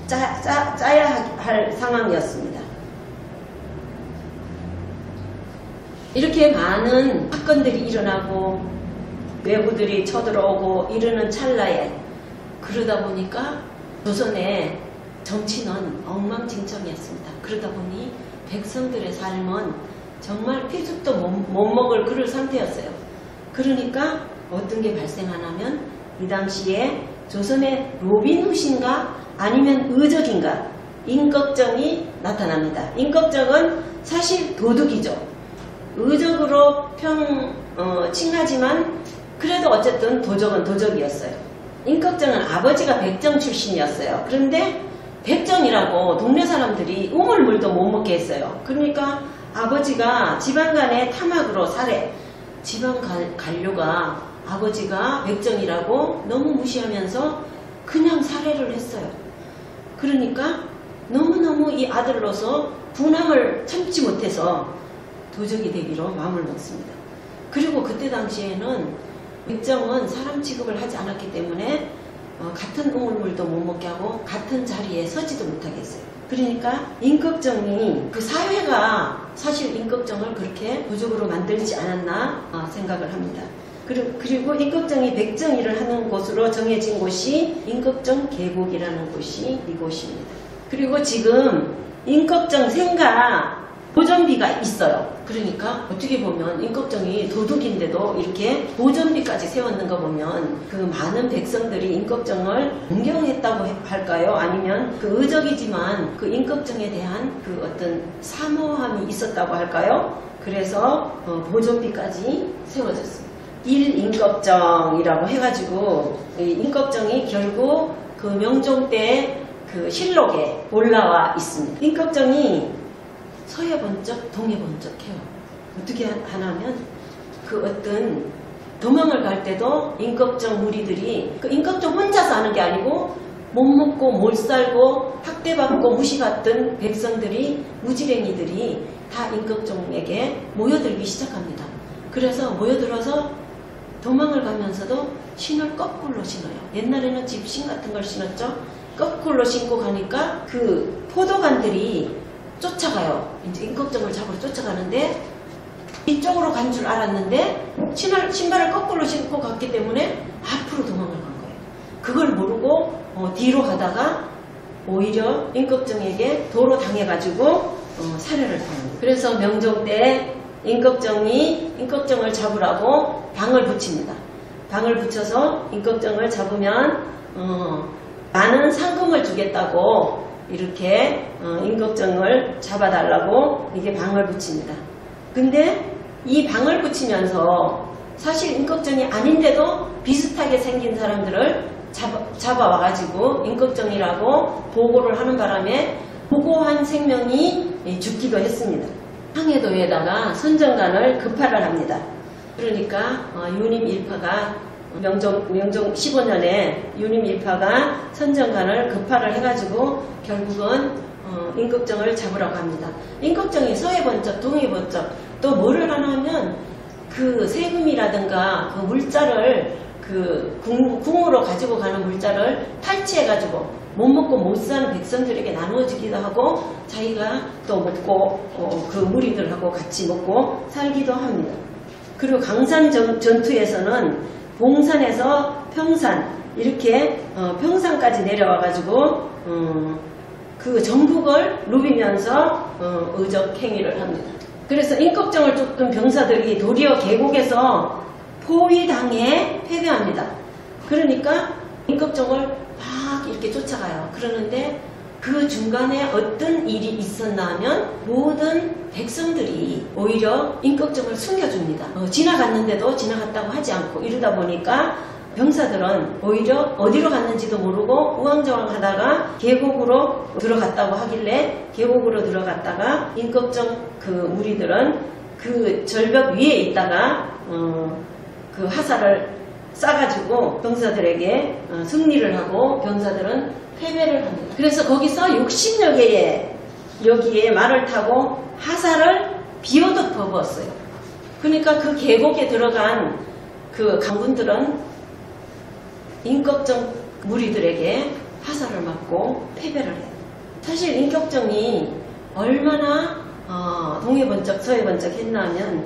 짜야 할 상황이었습니다. 이렇게 많은 사건들이 일어나고 왜구들이 쳐들어오고 이러는 찰나에 그러다 보니까 조선의 정치는 엉망진창이었습니다. 그러다 보니 백성들의 삶은 정말 피죽도 못 먹을 그럴 상태였어요. 그러니까 어떤 게 발생하냐면 이 당시에 조선의 로빈훗인가 아니면 의적인가 임꺽정이 나타납니다. 임꺽정은 사실 도둑이죠. 의적으로 칭하지만 그래도 어쨌든 도적은 도적이었어요. 임꺽정은 아버지가 백정 출신이었어요. 그런데 백정이라고 동네 사람들이 우물물도 못 먹게 했어요. 그러니까 아버지가 지방 간의 타막으로 살해, 지방 관료가 아버지가 백정이라고 너무 무시하면서 그냥 살해를 했어요. 그러니까 너무너무 이 아들로서 분함을 참지 못해서 도적이 되기로 마음을 먹습니다. 그리고 그때 당시에는 백정은 사람 취급을 하지 않았기 때문에 같은 우물물도 못 먹게 하고 같은 자리에 서지도 못하게 했어요. 그러니까 임꺽정이 그 사회가 사실 임꺽정을 그렇게 도적으로 만들지 않았나 생각을 합니다. 그리고 임꺽정이 백정일을 하는 곳으로 정해진 곳이 임꺽정 계곡이라는 곳이 이곳입니다. 그리고 지금 임꺽정 생가 보존비가 있어요. 그러니까 어떻게 보면 임꺽정이 도둑인데도 이렇게 보존비까지 세웠는 거 보면 그 많은 백성들이 임꺽정을 존경했다고 할까요? 아니면 그 의적이지만 그 임꺽정에 대한 그 어떤 사모함이 있었다고 할까요? 그래서 보존비까지 세워졌습니다. 일임꺽정이라고 해가지고 임꺽정이 결국 그 명종 때 그 실록에 올라와 있습니다. 임꺽정이 서해 번쩍 동해 번쩍 해요. 어떻게 하냐면 그 어떤 도망을 갈 때도 임꺽정 무리들이 그 임꺽정 혼자서 하는 게 아니고 못 먹고 못 살고 학대받고 무시받던 백성들이 무지랭이들이 다 임꺽정에게 모여들기 시작합니다. 그래서 모여들어서 도망을 가면서도 신을 거꾸로 신어요. 옛날에는 집신 같은 걸 신었죠. 거꾸로 신고 가니까 그 포도관들이 쫓아가요. 이제 임꺽정을 잡으러 쫓아가는데 이쪽으로 간 줄 알았는데 신발을 거꾸로 신고 갔기 때문에 앞으로 도망을 간 거예요. 그걸 모르고 뒤로 가다가 오히려 임꺽정에게 도로 당해가지고 살해를 당합니다. 그래서 명종 때 임꺽정을 잡으라고 방을 붙입니다. 방을 붙여서 임꺽정을 잡으면 많은 상금을 주겠다고 이렇게 임꺽정을 잡아달라고 이게 방을 붙입니다. 근데 이 방을 붙이면서 사실 임꺽정이 아닌데도 비슷하게 생긴 사람들을 잡아와가지고 임꺽정이라고 보고를 하는 바람에 보고한 생명이 죽기도 했습니다. 황해도에다가 선정관을 급파를 합니다. 그러니까 유님 일파가 명종 15년에 유님 일파가 선정관을 급파를 해가지고 결국은 임꺽정을 잡으라고 합니다. 임꺽정이 서해번쩍 동해번쩍 또 뭐를 하나 하면 그 세금이라든가 그 물자를 그 궁으로 가지고 가는 물자를 탈취해가지고 못 먹고 못 사는 백성들에게 나눠주기도 하고 자기가 또 먹고 그 무리들하고 같이 먹고 살기도 합니다. 그리고 강산 전투에서는 봉산에서 평산 이렇게 평산까지 내려와가지고 그 전국을 누비면서 의적 행위를 합니다. 그래서 임꺽정을 쫓던 병사들이 도리어 계곡에서 포위당해 패배합니다. 그러니까 임꺽정을 막 이렇게 쫓아가요. 그러는데 그 중간에 어떤 일이 있었나 하면 모든 백성들이 오히려 임꺽정을 숨겨줍니다. 지나갔는데도 지나갔다고 하지 않고 이러다 보니까 병사들은 오히려 어디로 갔는지도 모르고 우왕좌왕하다가 계곡으로 들어갔다고 하길래 계곡으로 들어갔다가 임꺽정 그 무리들은 그 절벽 위에 있다가 그 화살을 쏴가지고 병사들에게 승리를 하고 병사들은 패배를 합니다. 그래서 거기서 60여 개의 여기에 말을 타고 화살을 비오듯 퍼부었어요. 그러니까 그 계곡에 들어간 그 강군들은 임꺽정 무리들에게 화살을 맞고 패배를 해요. 사실 임꺽정이 얼마나 동해번쩍 서해번쩍 했나 하면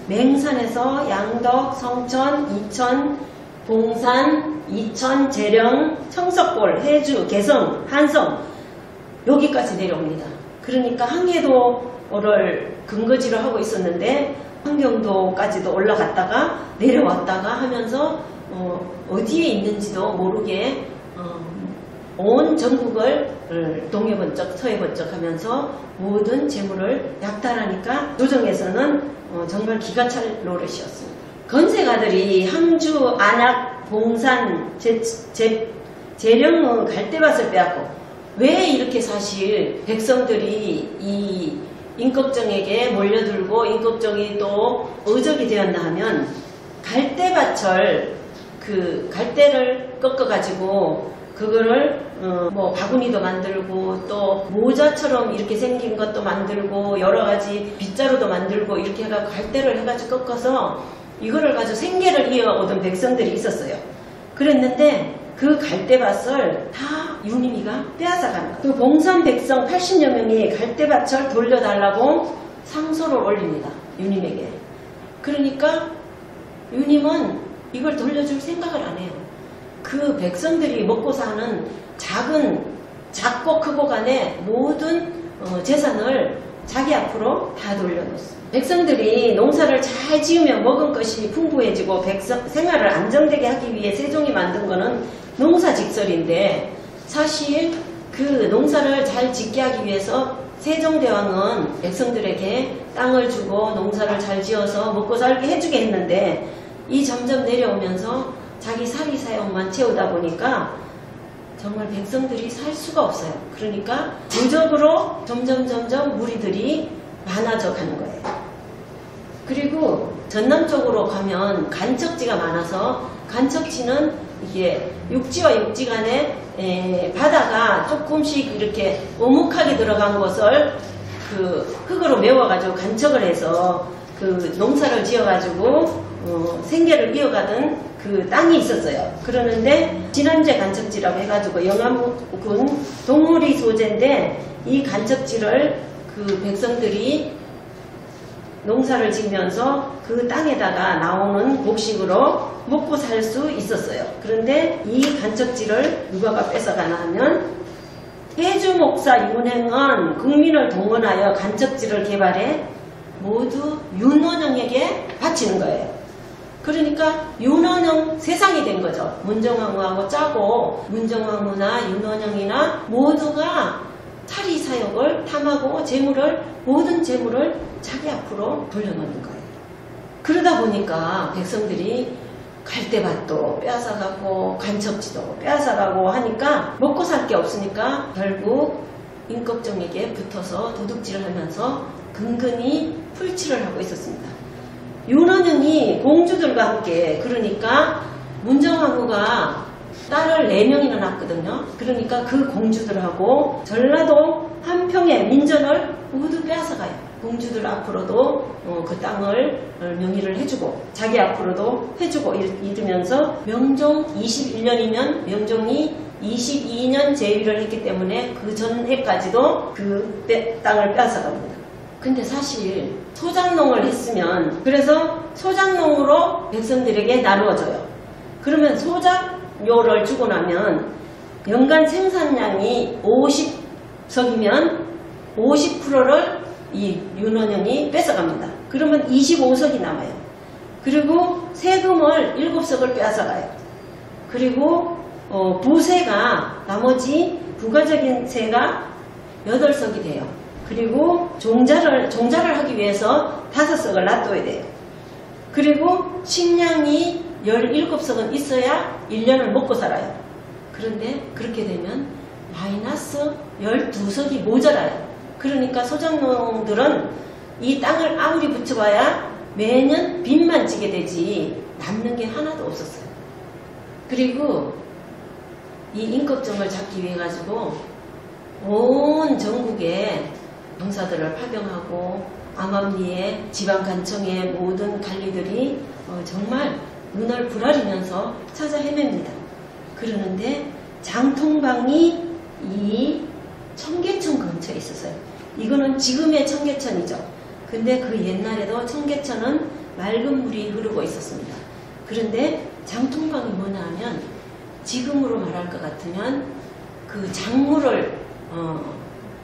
맹산에서 양덕, 성천, 이천, 봉산, 이천, 재령, 청석골, 해주, 개성, 한성 여기까지 내려옵니다. 그러니까 항해도를 근거지로 하고 있었는데 함경도까지도 올라갔다가 내려왔다가 하면서 어디에 있는지도 모르게 온 전국을 동해번쩍 서해번쩍 하면서 모든 재물을 약탈하니까 조정에서는 정말 기가 찰 노릇이었습니다. 건세가들이 함주, 안악, 봉산, 재령의 갈대밭을 빼앗고 왜 이렇게 사실 백성들이 이 임꺽정에게 몰려들고 임꺽정이 또 의적이 되었나 하면 갈대밭을 그 갈대를 꺾어가지고 그거를 뭐 바구니도 만들고 또 모자처럼 이렇게 생긴 것도 만들고 여러가지 빗자루도 만들고 이렇게 해가지고 갈대를 해가지고 꺾어서 이거를 가지고 생계를 이어오던 백성들이 있었어요. 그랬는데 그 갈대밭을 다 유님이가 빼앗아가는 거예요. 그 봉산 백성 80여 명이 갈대밭을 돌려달라고 상소를 올립니다. 유님에게. 그러니까 유님은 이걸 돌려줄 생각을 안 해요. 그 백성들이 먹고 사는 작고 크고 간에 모든 재산을 자기 앞으로 다 돌려놓습니다. 백성들이 농사를 잘 지으면 먹은 것이 풍부해지고 생활을 안정되게 하기 위해 세종이 만든 거는 농사직설인데 사실 그 농사를 잘 짓게 하기 위해서 세종대왕은 백성들에게 땅을 주고 농사를 잘 지어서 먹고 살게 해주게 했는데 이 점점 내려오면서 자기 사리사욕만 채우다 보니까 정말 백성들이 살 수가 없어요. 그러니까 무적으로 점점 무리들이 많아져 가는 거예요. 그리고 전남 쪽으로 가면 간척지가 많아서 간척지는 이게 육지와 육지 간에 바다가 조금씩 이렇게 오목하게 들어간 것을 그 흙으로 메워가지고 간척을 해서 그 농사를 지어가지고 생계를 이어가던 그 땅이 있었어요. 그러는데 진안제 간척지라고 해가지고 영암군 동물이 소재인데 이 간척지를 그 백성들이 농사를 지면서 그 땅에다가 나오는 곡식으로 먹고 살 수 있었어요. 그런데 이 간척지를 누가가 뺏어가나 하면 해주 목사 윤행은 국민을 동원하여 간척지를 개발해 모두 윤원영에게 바치는 거예요. 그러니까 윤원영 세상이 된 거죠. 문정왕후하고 짜고 문정왕후나 윤원영이나 모두가 탈의 사역을 탐하고 모든 재물을 자기 앞으로 돌려놓는 거예요. 그러다 보니까 백성들이 갈대밭도 빼앗아가고 간척지도 빼앗아가고 하니까 먹고 살 게 없으니까 결국 임꺽정에게 붙어서 도둑질을 하면서 근근히 풀칠을 하고 있었습니다. 윤원영이 공주들과 함께, 그러니까 문정왕후가 딸을 4명이나 낳았거든요. 그러니까 그 공주들하고 전라도 한평의 민전을 모두 빼앗아가요. 공주들 앞으로도 그 땅을 명의를 해주고 자기 앞으로도 해주고 이러면서 명종 21년이면 명종이 22년 제위를 했기 때문에 그 전해까지도 그 땅을 빼앗아갑니다. 근데 사실 소작농을 했으면, 그래서 소작농으로 백성들에게 나누어져요. 그러면 소작료를 주고 나면 연간 생산량이 50석이면 50%를 이 윤원영이 뺏어갑니다. 그러면 25석이 남아요. 그리고 세금을 7석을 빼앗아가요. 그리고 부세가, 나머지 부가적인 세가 8석이 돼요. 그리고 종자를 하기 위해서 5석을 놔둬야 돼요. 그리고 식량이 17석은 있어야 1년을 먹고 살아요. 그런데 그렇게 되면 마이너스 12석이 모자라요. 그러니까 소작농들은 이 땅을 아무리 붙여봐야 매년 빚만 지게 되지 남는 게 하나도 없었어요. 그리고 이 임꺽정을 잡기 위해 가지고 온 전국에 병사들을 파병하고 암암리에 지방간청의 모든 관리들이 정말 눈을 부라리면서 찾아 헤맵니다. 그러는데 장통방이 이 청계천 근처에 있었어요. 이거는 지금의 청계천이죠. 근데 그 옛날에도 청계천은 맑은 물이 흐르고 있었습니다. 그런데 장통방이 뭐냐 하면 지금으로 말할 것 같으면 그 작물을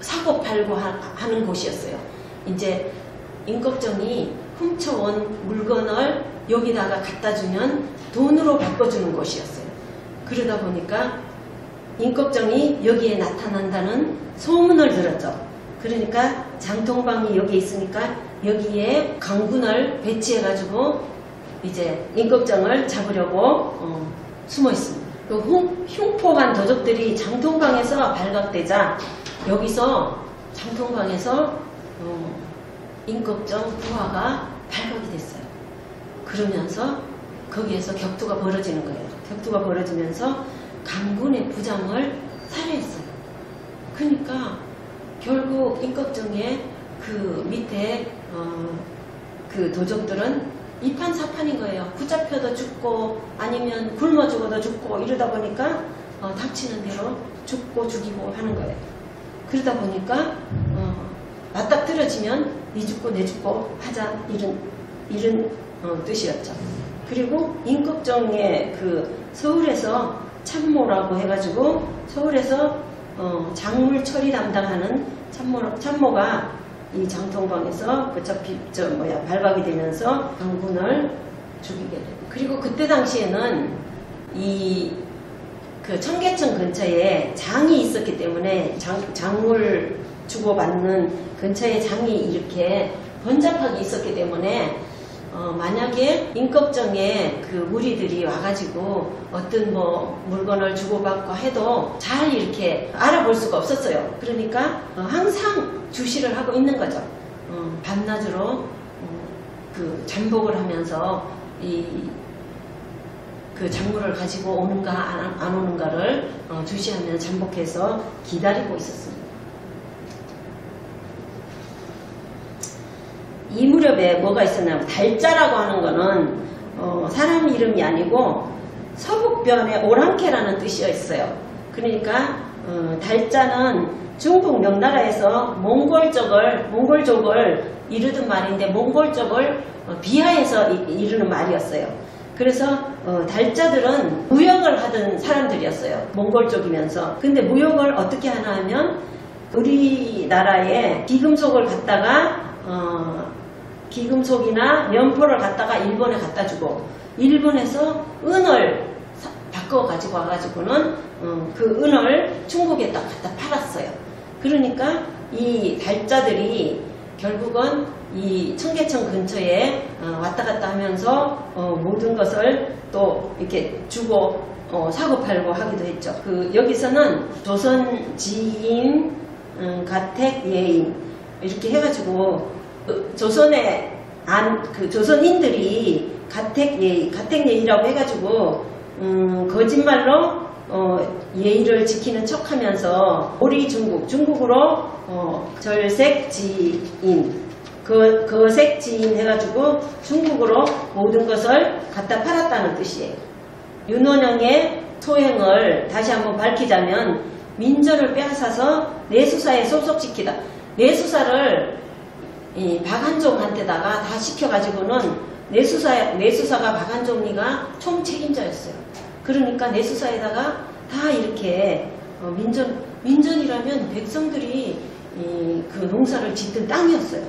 사고 팔고 하는 곳이었어요. 이제 임꺽정이 훔쳐온 물건을 여기다가 갖다 주면 돈으로 바꿔주는 곳이었어요. 그러다 보니까 임꺽정이 여기에 나타난다는 소문을 들었죠. 그러니까 장통방이 여기 있으니까 여기에 강군을 배치해가지고 이제 임꺽정을 잡으려고 숨어 있습니다. 또 흉폭한 도적들이 장통방에서 발각되자 여기서 장통방에서 임꺽정 부하가 발각이 됐어요. 그러면서 거기에서 격투가 벌어지는 거예요. 격투가 벌어지면서 강군의 부장을 살해했어요. 그러니까 결국 임꺽정의 그 밑에 그 도적들은 이판사판인 거예요. 붙잡혀도 죽고 아니면 굶어 죽어도 죽고 이러다 보니까 닥치는 대로 죽고 죽이고 하는 거예요. 그러다 보니까 맞닥뜨려지면 니 죽고 내 죽고 하자 이런 뜻이었죠. 그리고 임꺽정의 그 서울에서 참모라고 해가지고 서울에서 작물 처리 담당하는 참모가 이 장통방에서 발각이 되면서 강군을 죽이게 돼요. 그리고 그때 당시에는 이 그 청계천 근처에 장이 있었기 때문에 작물 주고받는 근처에 장이 이렇게 번잡하게 있었기 때문에 만약에 임꺽정의 그 무리들이 와가지고 어떤 물건을 주고받고 해도 잘 이렇게 알아볼 수가 없었어요. 그러니까 항상 주시를 하고 있는 거죠. 밤낮으로 그 잠복을 하면서 그 작물을 가지고 오는가 안 오는가를 주시하면서 잠복해서 기다리고 있었습니다. 이 무렵에 뭐가 있었냐면 달자라고 하는 거는 사람 이름이 아니고 서북변의 오랑캐라는 뜻이었어요. 그러니까 달자는 중국 명나라에서 몽골족을 이르던 말인데 몽골 쪽을 비하해서 이르는 말이었어요. 그래서 달자들은 무역을 하던 사람들이었어요. 몽골 쪽이면서. 근데 무역을 어떻게 하나 하면 우리나라에 기금속을 갖다가 기금속이나 면포를 갖다가 일본에 갖다 주고 일본에서 은을 바꿔 가지고 와가지고는 그 은을 중국에다 갖다 팔았어요. 그러니까 이 달자들이 결국은 이 청계천 근처에 왔다 갔다 하면서 모든 것을 또 이렇게 주고 사고 팔고 하기도 했죠. 그 여기서는 조선 지인, 가택 예인 이렇게 해가지고 조선의 그 조선인들이 가택 예의라고 해가지고 거짓말로 예의를 지키는 척하면서 오리 중국으로 절색지인 거색지인 해가지고 중국으로 모든 것을 갖다 팔았다는 뜻이에요. 윤원영의 소행을 다시 한번 밝히자면 민전을 빼앗아서 내수사에 소속시키다. 내수사를 이 박한종한테다가 다 시켜가지고는 내수사가 박한종리가 총책임자였어요. 그러니까 내수사에다가 다 이렇게 민전이라면 백성들이 그 농사를 짓던 땅이었어요.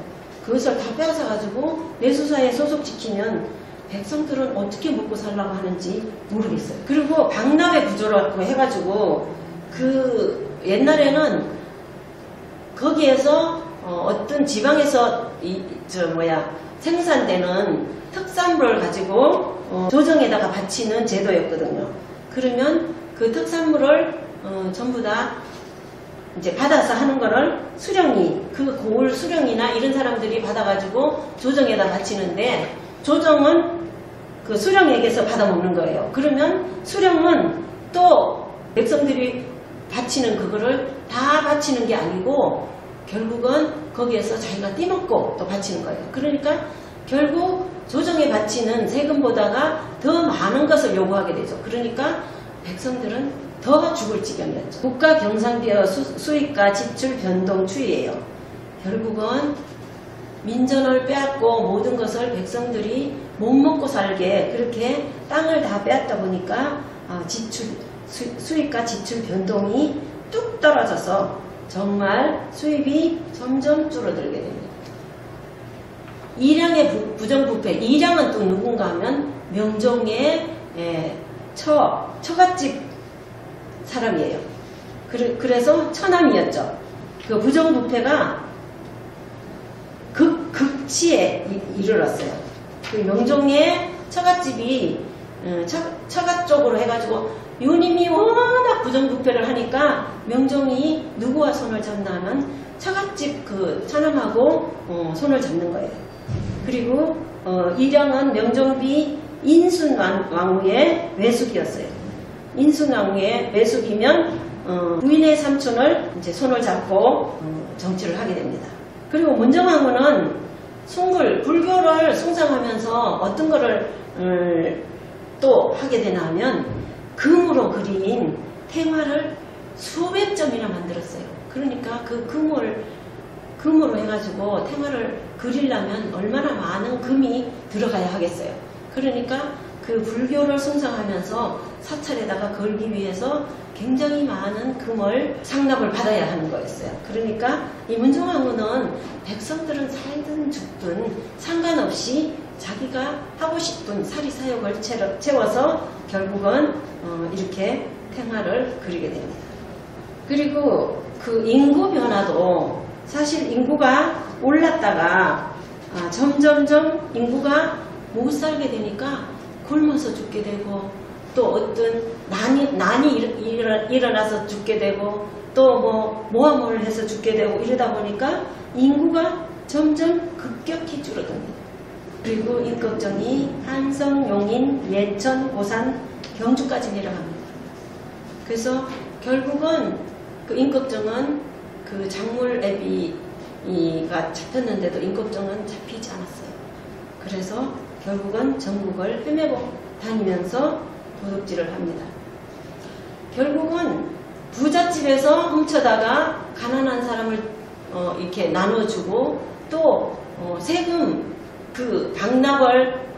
그것을 다 빼앗아가지고 내수사에 소속시키면 백성들은 어떻게 먹고 살라고 하는지 모르겠어요. 그리고 박람회 구조라고 해가지고 그 옛날에는 거기에서 어떤 지방에서 생산되는 특산물을 가지고 조정에다가 바치는 제도였거든요. 그러면 그 특산물을 전부 다 이제 받아서 하는 거를 수령이, 그 고을 수령이나 이런 사람들이 받아가지고 조정에다 바치는데, 조정은 그 수령에게서 받아먹는 거예요. 그러면 수령은 또 백성들이 바치는 그거를 다 바치는 게 아니고 결국은 거기에서 자기가 떼먹고 또 바치는 거예요. 그러니까 결국 조정에 바치는 세금보다가 더 많은 것을 요구하게 되죠. 그러니까 백성들은 더 죽을 지경이었죠. 국가 경상비어 수익과 지출 변동 추이예요. 결국은 민전을 빼앗고 모든 것을 백성들이 못 먹고 살게 그렇게 땅을 다 빼앗다 보니까 수익과 지출 변동이 뚝 떨어져서 정말 수입이 점점 줄어들게 됩니다. 이량의 부정부패. 이량은 또 누군가 하면 명종의 처갓집 사람이에요. 그래서 처남이었죠. 그 부정부패가 극치에 이르렀어요. 그 명종의 처갓집이 처갓 쪽으로 해가지고 유님이 워낙 부정부패를 하니까 명종이 누구와 손을 잡나 하면 처갓집 그 처남하고 손을 잡는 거예요. 그리고 이량은 명종비 인순왕후의 외숙이었어요. 인순왕후의 외숙이면 부인의 삼촌을 이제 손을 잡고 정치를 하게 됩니다. 그리고 문정왕후는 불교를 숭상하면서 어떤 거를 또 하게 되나 하면 금으로 그린 탱화를 수백 점이나 만들었어요. 그러니까 그 금으로 해가지고 탱화를 그리려면 얼마나 많은 금이 들어가야 하겠어요. 그러니까 그 불교를 숭상하면서 사찰에다가 걸기 위해서 굉장히 많은 금을 상납을 받아야 하는 거였어요. 그러니까 이 문정왕후는 백성들은 살든 죽든 상관없이 자기가 하고 싶은 사리사욕을 채워서 결국은 이렇게 탱화를 그리게 됩니다. 그리고 그 인구 변화도 사실 인구가 올랐다가 점점점 인구가 못 살게 되니까 굶어서 죽게 되고 또 어떤 난이 일어나서 죽게 되고 또 뭐 모함을 해서 죽게 되고 이러다 보니까 인구가 점점 급격히 줄어듭니다. 그리고 인걱정이 한성, 용인, 예천, 고산, 경주까지 내려갑니다. 그래서 결국은 그 인걱정은 그 작물애비가 잡혔는데도 인걱정은 잡히지 않았어요. 그래서 결국은 전국을 헤매고 다니면서 도둑질을 합니다. 결국은 부잣집에서 훔쳐다가 가난한 사람을 이렇게 나눠주고 또 세금 그 방납을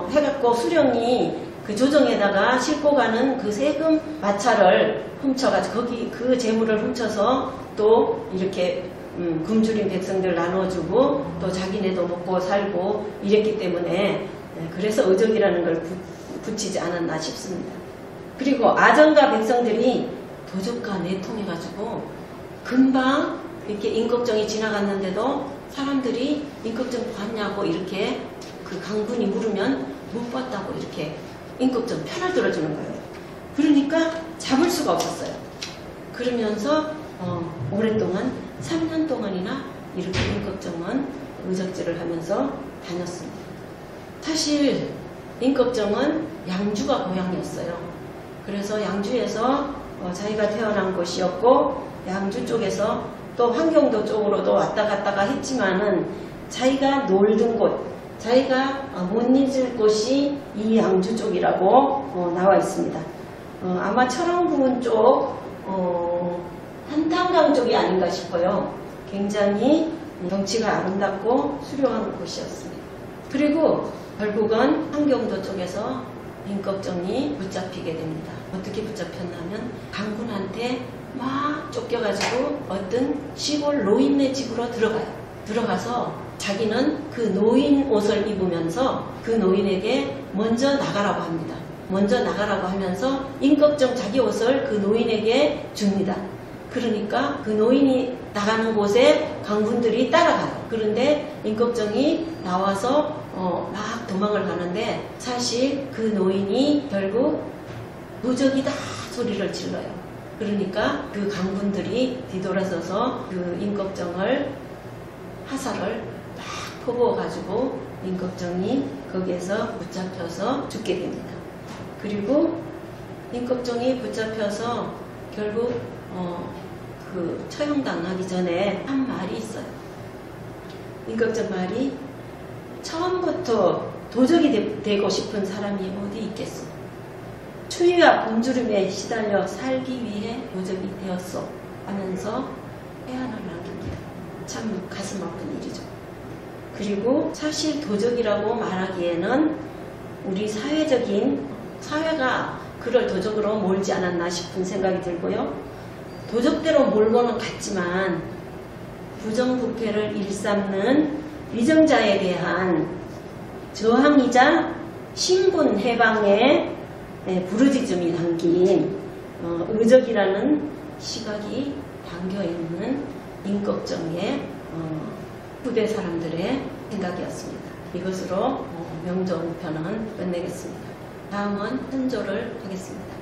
해갖고 수령이 그 조정에다가 싣고 가는 그 세금 마차를 훔쳐가지고 거기 그 재물을 훔쳐서 또 이렇게 굶주린 백성들 나눠주고 또 자기네도 먹고 살고 이랬기 때문에 그래서 의적이라는 걸 붙이지 않았나 싶습니다. 그리고 아정가 백성들이 도적과 내통해가지고 금방 이렇게 임꺽정이 지나갔는데도 사람들이 임꺽정 봤냐고 이렇게 그 강군이 물으면 못 봤다고 이렇게 임꺽정 편을 들어주는 거예요. 그러니까 잡을 수가 없었어요. 그러면서 오랫동안 3년 동안이나 이렇게 임꺽정은 의적질을 하면서 다녔습니다. 사실 임꺽정은 양주가 고향이었어요. 그래서 양주에서 자기가 태어난 곳이었고 양주 쪽에서 또 환경도 쪽으로도 왔다 갔다가 했지만은 자기가 놀던 곳, 자기가 못 잊을 곳이 이 양주 쪽이라고 나와 있습니다. 아마 철원부근 쪽 한탄강 쪽이 아닌가 싶어요. 굉장히 경치가 아름답고 수려한 곳이었습니다. 그리고 결국은 한경도 쪽에서 임꺽정이 붙잡히게 됩니다. 어떻게 붙잡혔냐면 강군한테 막 쫓겨가지고 어떤 시골 노인네 집으로 들어가요. 들어가서 자기는 그 노인 옷을 입으면서 그 노인에게 먼저 나가라고 합니다. 먼저 나가라고 하면서 임꺽정 자기 옷을 그 노인에게 줍니다. 그러니까 그 노인이 나가는 곳에 강군들이 따라가요. 그런데 임꺽정이 나와서 막 도망을 가는데 사실 그 노인이 결국 도적이다 소리를 질러요. 그러니까 그 강군들이 뒤돌아서서 그 임꺽정을 화살을 막 퍼부어가지고 임꺽정이 거기에서 붙잡혀서 죽게 됩니다. 그리고 임꺽정이 붙잡혀서 결국 그 처형당하기 전에 한 말이 있어요. 임꺽정 말이 처음부터 도적이 되고 싶은 사람이 어디 있겠소. 추위와 굶주림에 시달려 살기 위해 도적이 되었소 하면서 해안을 남깁니다. 참 가슴 아픈 일이죠. 그리고 사실 도적이라고 말하기에는 우리 사회가 그를 도적으로 몰지 않았나 싶은 생각이 들고요. 도적대로 몰고는 갔지만 부정부패를 일삼는 위정자에 대한 저항이자 신분 해방에 부르짖음이 담긴 의적이라는 시각이 담겨있는 임꺽정의 후대 사람들의 생각이었습니다. 이것으로 명종편은 끝내겠습니다. 다음은 선조를 하겠습니다.